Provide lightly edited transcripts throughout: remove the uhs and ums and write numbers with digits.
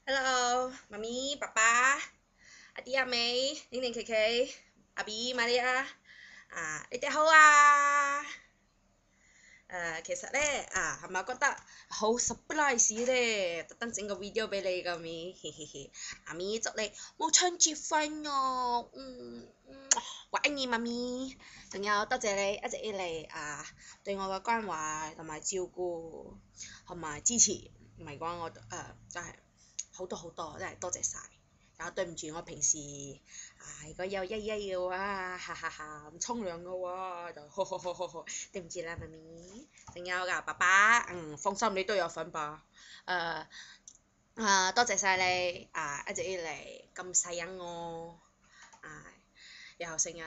Hello，媽咪、爸爸、阿啲阿美、玲玲琪琪、阿 B、瑪利亞，你哋好啊！其實咧係咪覺得好 surprise 咧？特登整個 video 俾你㗎咪，嘿嘿嘿！阿咪祝你母親節快樂，我愛你媽咪，仲有多謝你一直以嚟對我嘅關懷同埋照顧同埋支持，唔係講我真係好多好多，真係多謝晒。然後對唔住我平時如果有曳曳嘅話，哈哈哈唔沖涼嘅話就呵呵呵呵呵，對唔住啦媽咪。仲有㗎爸爸，放心你都有份吧。多謝晒你一直以嚟咁細忍我，然後成日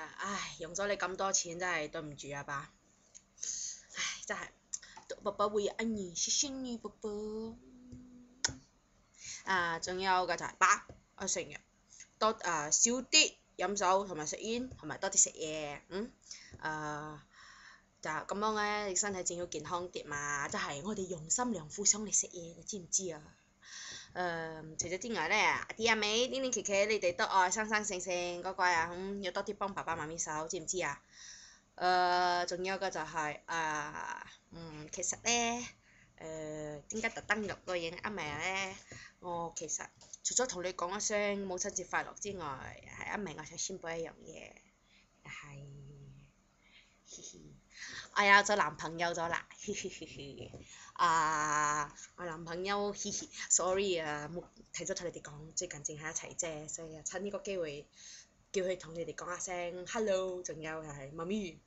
用咗你咁多錢，真係對唔住啊爸。真係，爸爸會愛你，謝謝你寶寶。仲有嘅就係爸，我成日多少啲飲酒同埋食煙，同埋多啲食嘢，就咁樣咧，你身體正要健康啲嘛，即係我哋用心良苦想嚟食嘢，你知唔知啊？除咗之外咧，阿啲阿美、玲玲琪琪，你哋都愛生生性性乖乖啊，要多啲幫爸爸媽咪手，知唔知啊？仲有個就係其實咧，點解特登錄個影阿明咧？我其實除咗同你講一聲母親節快樂之外，係阿明我想宣佈一樣嘢，係，嘻嘻，我有咗男朋友咗啦，嘻嘻嘻嘻，我男朋友嘻嘻 ，sorry 冇提早同你哋講，最近正喺一齊啫，所以趁呢個機會叫佢同你哋講一聲 hello，仲有係媽咪，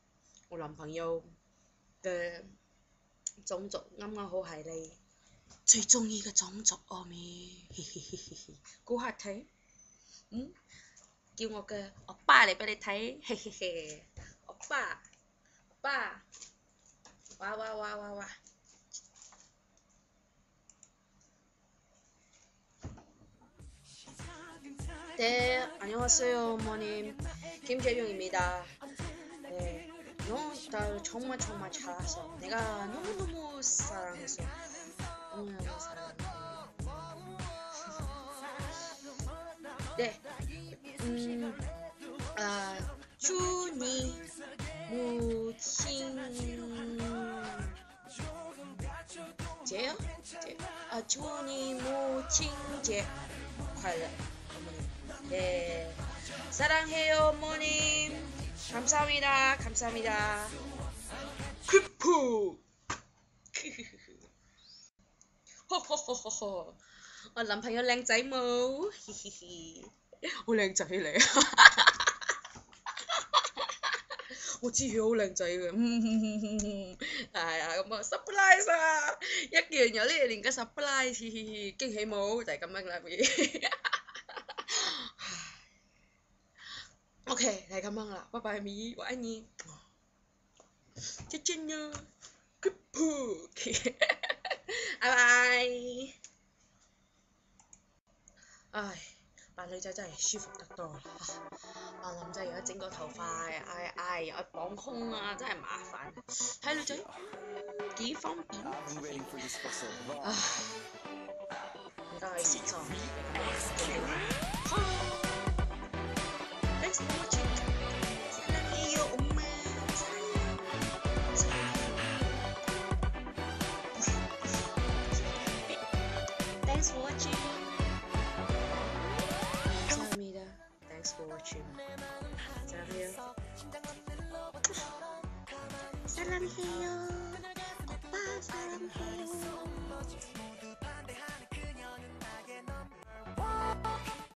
我男朋友嘅種族啱啱好係你最中意嘅種族啊咪，估下睇，叫我嘅歐巴嚟俾你睇，嘿嘿嘿，歐巴，哇！네, 안녕하세요, 어머님. 김재룡입니다. 네, 너 나 정말 잘했어. 내가 너무너무 사랑했어. 너무너무 사랑해. 네, 주니 무친제요? 주니 무친제快乐, 어머님. 네, 사랑해요, 어머님. 감사합니다. 크푸. 허허허허허. 我男朋友靚仔冇？嘻嘻嘻，好靚仔嚟啊！我知佢好靚仔嘅，係啊，咁啊 surprise 啊！一件有呢年嘅 surprise，驚喜冇就係咁樣啦，OK，係咁樣啦，拜拜咪，我愛你，再見呀，Good boy，拜拜。唉，扮女仔真係舒服得多啦！扮男仔又要整個頭髮，又要綁胸啊，真係麻煩。睇女仔幾方便。唉，唔該去試妝。Thanks for watching. 사랑해요 엄마. Thanks for watching. 감사합니다. Thanks for watching. 사랑해요. 오빠 사랑해요.